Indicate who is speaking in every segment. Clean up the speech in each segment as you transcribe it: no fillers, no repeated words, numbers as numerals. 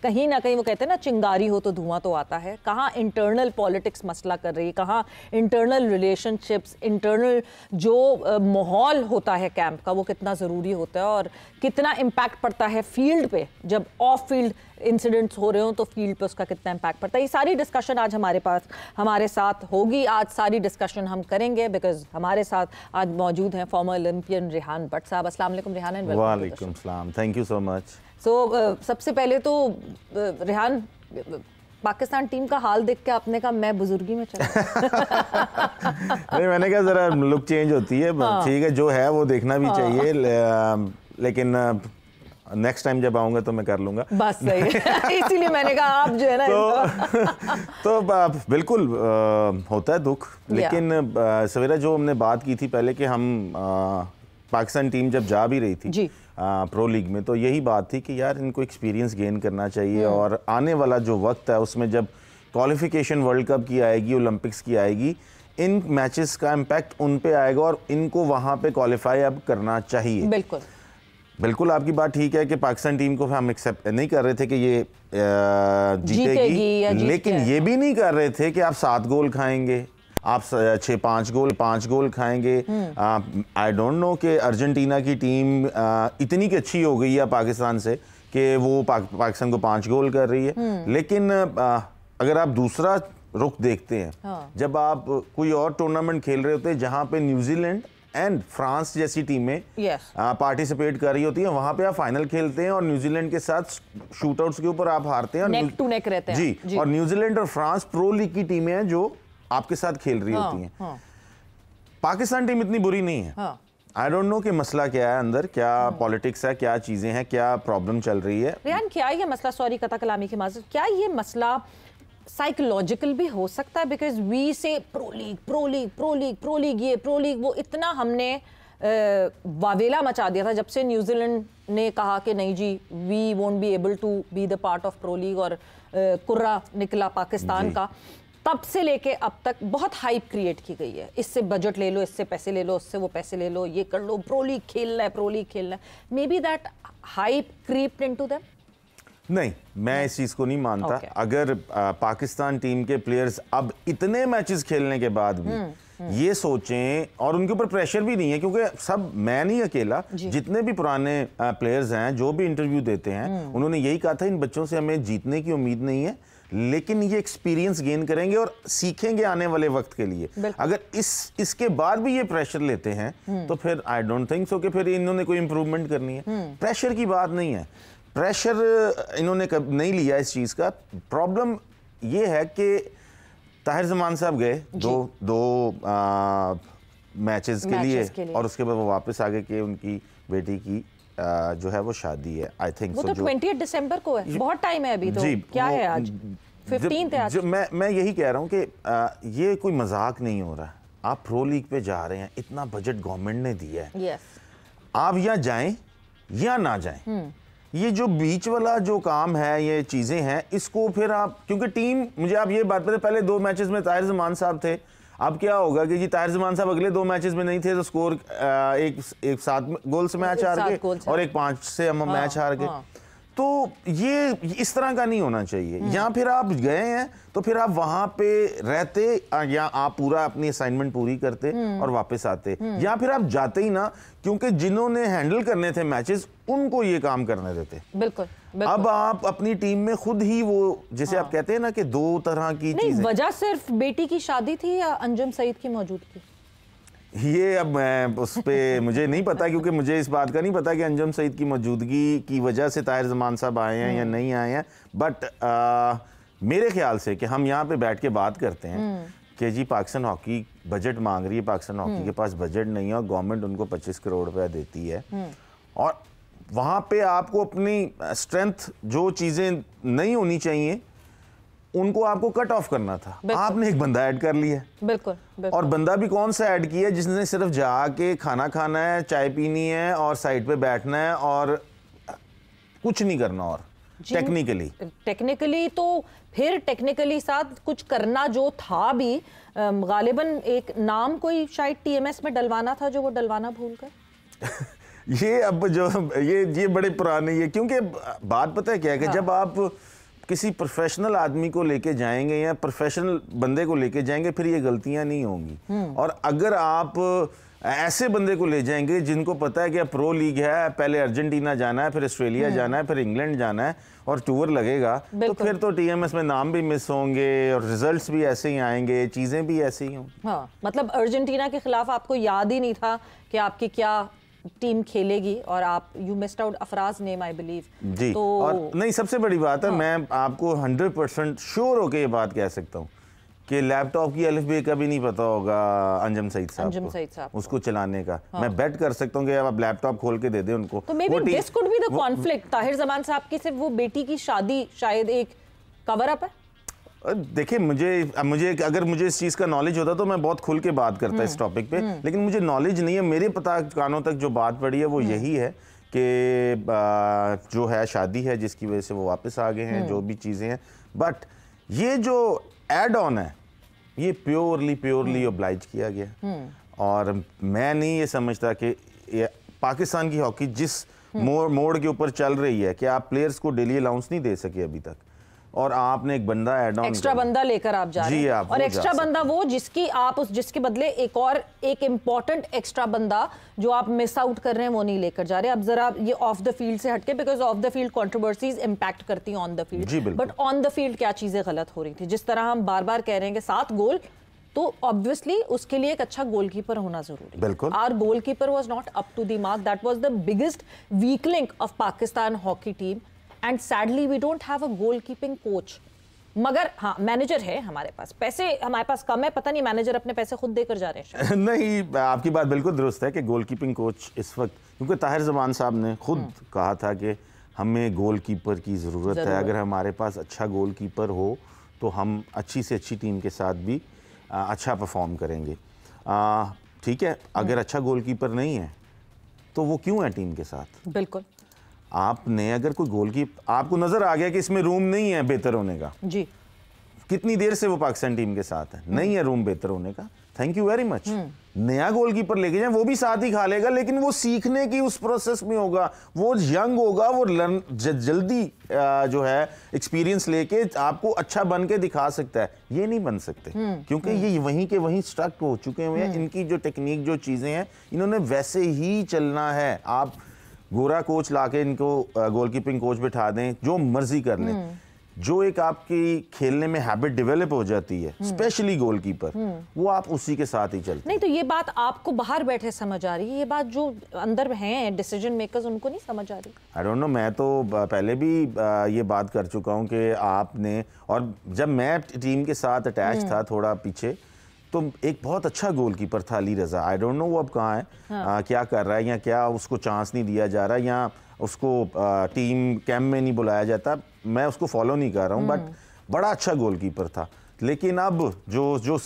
Speaker 1: कहीं ना कहीं वो कहते हैं ना, चिंगारी हो तो धुआं तो आता है। कहाँ इंटरनल पॉलिटिक्स मसला कर रही है, कहाँ इंटरनल रिलेशनशिप्स, इंटरनल जो माहौल होता है कैंप का वो कितना ज़रूरी होता है, और कितना इम्पैक्ट पड़ता है फील्ड पे। जब ऑफ फील्ड इंसिडेंट्स हो रहे हो तो फील्ड पे उसका कितना इम्पैक्ट पड़ता है। ये सारी डिस्कशन आज हमारे साथ होगी। आज सारी डिस्कशन हम करेंगे बिकॉज हमारे साथ आज मौजूद हैं फॉर्मर ओलंपियन रेहान भट्ट साहब। अस्सलाम वालेकुम रेहान एंड वेलकम।
Speaker 2: वालेकुम सलाम, थैंक यू सो मच।
Speaker 1: सो सबसे पहले तो रेहान, पाकिस्तान टीम का हाल देख के आपने कहा मैं बुजुर्गी में चला
Speaker 2: नहीं, मैंने कहा जरा लुक चेंज होती है। हाँ। ठीक है, जो है वो देखना भी चाहिए, लेकिन नेक्स्ट टाइम जब आऊंगा तो मैं कर लूंगा।
Speaker 1: बस सही है। इसीलिए मैंने कहा आप जो है ना
Speaker 2: तो बिल्कुल होता है दुख, लेकिन सवेरा जो हमने बात की थी पहले कि हम पाकिस्तान टीम जब जा भी रही थी प्रो लीग में, तो यही बात थी कि यार इनको एक्सपीरियंस गेन करना चाहिए, और आने वाला जो वक्त है उसमें जब क्वालिफिकेशन वर्ल्ड कप की आएगी, ओलंपिक्स की आएगी, इन मैचेस का इम्पैक्ट उन पे आएगा और इनको वहाँ पे क्वालिफाई अब करना चाहिए।
Speaker 1: बिल्कुल
Speaker 2: बिल्कुल, आपकी बात ठीक है कि पाकिस्तान टीम को हम एक्सेप्ट नहीं कर रहे थे कि ये जीतेगी, लेकिन ये भी नहीं कर रहे थे कि आप 7 गोल खाएंगे, आप 5 गोल खाएंगे। आई डोंट नो कि अर्जेंटीना की टीम इतनी की अच्छी हो गई है पाकिस्तान से कि वो पाकिस्तान को 5 गोल कर रही है, लेकिन अगर आप दूसरा रुख देखते हैं, जब आप कोई और टूर्नामेंट खेल रहे होते हैं जहां पे न्यूजीलैंड एंड फ्रांस जैसी टीमें पार्टिसिपेट कर रही होती हैं, वहां पे आप फाइनल खेलते हैं और न्यूजीलैंड के साथ शूटआउट्स के ऊपर आप हारते हैं,
Speaker 1: नेक टू नेक रहते हैं
Speaker 2: जी। और न्यूजीलैंड और फ्रांस प्रो लीग की टीमें हैं जो आपके साथ खेल रही होती हैं। पाकिस्तान टीम इतनी बुरी नहीं है। आई डोंट नो कि मसला क्या है अंदर, क्या पॉलिटिक्स है, क्या चीजें हैं, क्या प्रॉब्लम चल रही है।
Speaker 1: रेहान, क्या ये मसला, सॉरी कता कलामी की माजरत, क्या ये मसला साइकोलॉजिकल भी हो सकता है? बिकॉज वी से pro league pro league pro league pro league, ये प्रो लीग वो, इतना हमने वावेला मचा दिया था जब से न्यूजीलैंड ने कहा कि नहीं जी we won't be able to be the part of pro league, और कुर्रा निकला पाकिस्तान का। तब से लेके अब तक बहुत हाइप क्रिएट की गई है, इससे बजट ले लो, इससे पैसे ले लो, उससे वो पैसे ले लो, ये कर लो, प्रो लीग खेलना है, प्रो लीग खेलना है। May be that hype creeped into them.
Speaker 2: नहीं, मैं इस चीज को नहीं मानता। अगर पाकिस्तान टीम के प्लेयर्स अब इतने मैचेस खेलने के बाद भी ये सोचें, और उनके ऊपर प्रेशर भी नहीं है, क्योंकि सब, मैं नहीं अकेला, जितने भी पुराने प्लेयर्स हैं जो भी इंटरव्यू देते हैं, उन्होंने यही कहा था इन बच्चों से हमें जीतने की उम्मीद नहीं है, लेकिन ये एक्सपीरियंस गेन करेंगे और सीखेंगे आने वाले वक्त के लिए। अगर इसके बाद भी ये प्रेशर लेते हैं तो फिर आई डोंट थिंक सो कि फिर इन्होंने कोई इंप्रूवमेंट करनी है। प्रेशर की बात नहीं है, प्रेशर इन्होंने कब नहीं लिया इस चीज का। प्रॉब्लम ये है कि ताहिर जमान साहब गए दो मैचेस के लिए, और उसके बाद वो वापस आ गए कि उनकी बेटी की जो है वो शादी है। आई थिंक
Speaker 1: वो तो 20 दिसंबर को है, बहुत टाइम है अभी तो। क्या है आज 15 है आज।
Speaker 2: मैं यही कह रहा हूँ कि ये कोई मजाक नहीं हो रहा। आप प्रो लीग पे जा रहे हैं, इतना बजट गवर्नमेंट ने दिया है, आप या जाएं या ना जाएं। ये जो बीच वाला जो काम है, ये चीजें हैं, इसको फिर आप, क्योंकि टीम, मुझे आप ये बात पता, पहले 2 मैचेस में ताहिर जमान साहब थे, अब क्या होगा कि जी ताहिर जमान साहब अगले 2 मैचेस में नहीं थे तो स्कोर एक 7 गोल से मैच हार गए और एक 5 से हम मैच हार गए। तो ये इस तरह का नहीं होना चाहिए। या फिर आप गए हैं तो फिर आप वहां पे रहते, या आप पूरा अपनी असाइनमेंट पूरी करते और वापस आते, या फिर आप जाते ही ना, क्योंकि जिन्होंने हैंडल करने थे मैचेस उनको ये काम करने देते।
Speaker 1: बिल्कुल।
Speaker 2: अब आप अपनी टीम में खुद ही वो, जैसे आप कहते हैं ना कि 2 तरह की चीजें।
Speaker 1: वजह सिर्फ बेटी की शादी थी या अंजुम सईद की मौजूदगी?
Speaker 2: ये अब मैं उस पे मुझे नहीं पता, क्योंकि मुझे इस बात का नहीं पता कि अंजुम सईद की मौजूदगी की वजह से ताहिर जमान साहब आए हैं या नहीं आए हैं। बट मेरे ख्याल से कि हम यहाँ पे बैठ के बात करते हैं कि जी पाकिस्तान हॉकी बजट मांग रही है, पाकिस्तान हॉकी के पास बजट नहीं है और गवर्नमेंट उनको 25 करोड़ रुपया देती है, और वहाँ पे आपको अपनी स्ट्रेंथ, जो चीज़ें नहीं होनी चाहिए उनको आपको कट ऑफ करना था। आपने एक बंदा ऐड कर लिया।
Speaker 1: बिल्कुल।
Speaker 2: और बंदा भी कौन सा ऐड किया जिसने सिर्फ जाके खाना खाना है, चाय पीनी है और साइड पे बैठना है और कुछ नहीं करना। और टेक्निकली
Speaker 1: तो फिर टेक्निकली साथ कुछ करना जो था भी, गालिबन एक नाम कोई शायद टीएमएस में डलवाना था जो वो डलवाना भूल गए।
Speaker 2: ये अब जो ये बड़े पुराने, ये क्योंकि बात पता है क्या है कि जब आप किसी प्रोफेशनल आदमी को लेके जाएंगे या प्रोफेशनल बंदे को लेके जाएंगे फिर ये गलतियां नहीं होंगी। और अगर आप ऐसे बंदे को ले जाएंगे जिनको पता है कि प्रो लीग है, पहले अर्जेंटीना जाना है, फिर ऑस्ट्रेलिया जाना है, फिर इंग्लैंड जाना है और टूर लगेगा, तो फिर तो टीएमएस में नाम भी मिस होंगे और रिजल्ट्स भी ऐसे ही आएंगे, चीजें भी ऐसी ही होंगी।
Speaker 1: हाँ, मतलब अर्जेंटीना के खिलाफ आपको याद ही नहीं था कि आपकी क्या टीम खेलेगी और आप you missed out Afraz name I believe
Speaker 2: जी। तो और नहीं, सबसे बड़ी बात है, मैं आपको 100% श्योर होके ये बात कह सकता हूँ कि लैपटॉप की अलिफ बे का भी नहीं पता होगा अंजुम सईद साहब उसको चलाने का। मैं बेट कर सकता हूँ कि आप लैपटॉप खोल के दे दें उनको,
Speaker 1: तो may be this could be the conflict. Tahir Zaman साहब की सिर्फ वो बेटी की शादी शायद एक कवर अप है।
Speaker 2: देखिए, मुझे अगर मुझे इस चीज़ का नॉलेज होता तो मैं बहुत खुल के बात करता इस टॉपिक पे, लेकिन मुझे नॉलेज नहीं है। मेरे पता कानों तक जो बात पड़ी है वो यही है कि जो है शादी है जिसकी वजह से वो वापस आ गए हैं, जो भी चीज़ें हैं। बट ये जो एड ऑन है ये प्योरली ऑब्लाइज किया गया, और मैं नहीं ये समझता कि पाकिस्तान की हॉकी जिस मोड़ के ऊपर चल रही है कि आप प्लेयर्स को डेली अलाउंस नहीं दे सके अभी तक, और आपने एक बंदा ऐड ऑन
Speaker 1: एक्स्ट्रा बंदा लेकर आप जा रहे हैं, और एक्स्ट्रा बंदा वो जिसके बदले एक इंपॉर्टेंट एक्स्ट्रा बंदा जो आप मिस आउट कर रहे हैं वो नहीं लेकर जा रहे। अब जरा ये ऑफ द फील्ड से हटके, because of the field controversies impact करती हैं on the field, but on the field क्या चीजें गलत हो रही थी। जिस तरह हम बार बार कह रहे हैं कि 7 गोल, तो ऑब्वियसली उसके लिए एक अच्छा गोलकीपर होना जरूरी।
Speaker 2: बिल्कुल,
Speaker 1: our goalkeeper was not up to the mark. That was the biggest weak link of Pakistan hockey team, and sadly we don't have a goalkeeping coach. मगर हाँ, मैनेजर है हमारे पास, पैसे हमारे पास कम है, पता नहीं मैनेजर अपने पैसे खुद देकर जा रहे हैं।
Speaker 2: नहीं, आपकी बात बिल्कुल दुरुस्त है कि गोलकीपिंग कोच इस वक्त, क्योंकि ताहिर जमान साहब ने खुद कहा था कि हमें गोलकीपर की ज़रूरत है। अगर हमारे पास अच्छा गोलकीपर हो तो हम अच्छी से अच्छी टीम के साथ भी अच्छा परफॉर्म करेंगे। ठीक है, अगर अच्छा गोलकीपर नहीं है तो वो क्यों है टीम के साथ?
Speaker 1: बिल्कुल,
Speaker 2: आपने अगर कोई गोलकीपर, आपको नजर आ गया कि इसमें रूम नहीं है बेहतर होने का
Speaker 1: जी,
Speaker 2: कितनी देर से वो पाकिस्तान टीम के साथ है, नहीं है रूम बेहतर होने का, थैंक यू वेरी मच। नया गोलकीपर लेके जाए, वो भी साथ ही खा लेगा, लेकिन वो सीखने की उस प्रोसेस में होगा, वो यंग होगा, वो जल्दी जो है एक्सपीरियंस लेके आपको अच्छा बन के दिखा सकता है। ये नहीं बन सकते क्योंकि ये वहीं के वहीं स्टक हो चुके हुए हैं। इनकी जो टेक्निक, जो चीजें हैं, इन्होंने वैसे ही चलना है। आप गोरा कोच लाके इनको गोलकीपिंग कोच बिठा दें, जो मर्जी कर लें, जो एक आपकी खेलने में हैबिट डेवलप हो जाती है, स्पेशली गोलकीपर, वो आप उसी के साथ ही चलते।
Speaker 1: नहीं तो ये बात आपको बाहर बैठे समझ आ रही है, ये बात जो अंदर हैं डिसीजन मेकर्स उनको नहीं समझ आ रही।
Speaker 2: आई डोंट नो, मैं तो पहले भी ये बात कर चुका हूँ कि आपने, और जब मैं टीम के साथ अटैच था थोड़ा पीछे, तो एक बहुत अच्छा गोलकीपर था अली रजा। आई डोंट नो वो अब कहाँ है, क्या कर रहा है, या क्या उसको चांस नहीं दिया जा रहा, या उसको टीम कैंप में नहीं बुलाया जाता। मैं उसको फॉलो नहीं कर रहा हूँ, बट बड़ा अच्छा गोलकीपर था। लेकिन अब जो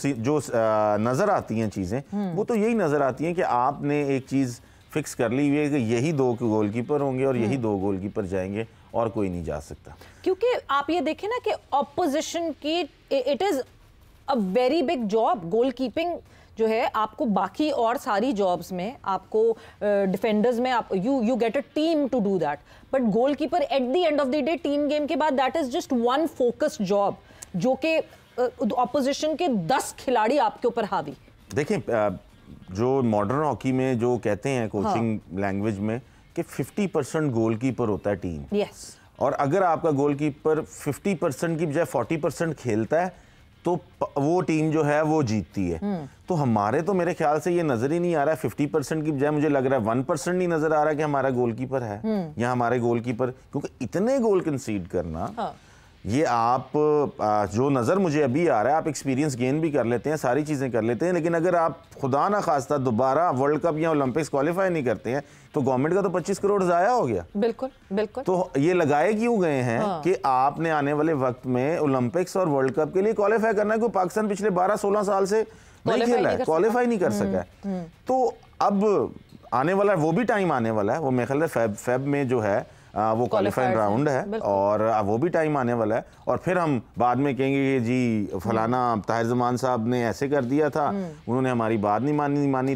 Speaker 2: नज़र आती हैं चीज़ें, वो तो यही नज़र आती हैं कि आपने एक चीज़ फिक्स कर ली हुई है कि यही 2 गोलकीपर होंगे और यही 2 गोलकीपर जाएंगे और कोई नहीं जा सकता।
Speaker 1: क्योंकि आप ये देखें ना कि ऑपोजिशन की it is a very big job. Goalkeeping जो है, आपको बाकी और सारी जॉब्स में, आपको डिफेंडर्स में आप you get a team to do that, but goalkeeper at the end of the day team game के बाद that is just one focused job, जो कि ऑपोजिशन के 10 खिलाड़ी आपके ऊपर हावी।
Speaker 2: देखें, जो मॉडर्न हॉकी में जो कहते हैं कोचिंग लैंग्वेज में कि 50% गोलकीपर होता है टीम।
Speaker 1: यस,
Speaker 2: और अगर आपका गोलकीपर 50% की बजाय 40% खेलता है तो वो टीम जो है वो जीतती है। तो हमारे तो मेरे ख्याल से ये नजर ही नहीं आ रहा है 50% की बजाय, मुझे लग रहा है 1% नहीं नजर आ रहा है कि हमारा गोलकीपर है या हमारे गोलकीपर, क्योंकि इतने गोल कंसीड करना, ये आप जो नज़र मुझे अभी आ रहा है, आप एक्सपीरियंस गेन भी कर लेते हैं, सारी चीज़ें कर लेते हैं, लेकिन अगर आप खुदा ना खास्ता दोबारा वर्ल्ड कप या ओलंपिक्स क्वालिफाई नहीं करते हैं तो गवर्नमेंट का तो 25 करोड़ ज़ाया हो गया।
Speaker 1: बिल्कुल बिल्कुल।
Speaker 2: तो ये लगाए क्यों गए हैं कि आपने आने वाले वक्त में ओलंपिक्स और वर्ल्ड कप के लिए क्वालिफाई करना है, क्योंकि पाकिस्तान पिछले 12-16 साल से नहीं खेला है, क्वालिफाई नहीं कर सका है। तो अब आने वाला, वो भी टाइम आने वाला है, वो मेरे ख्याल से फेब में जो है वो क्वालिफाइंग राउंड है, और वो भी टाइम आने वाला है। और फिर हम बाद में कहेंगे कि जी फलाना ताहिर जमान साहब ने ऐसे कर दिया था, उन्होंने हमारी बात नहीं मानी थी,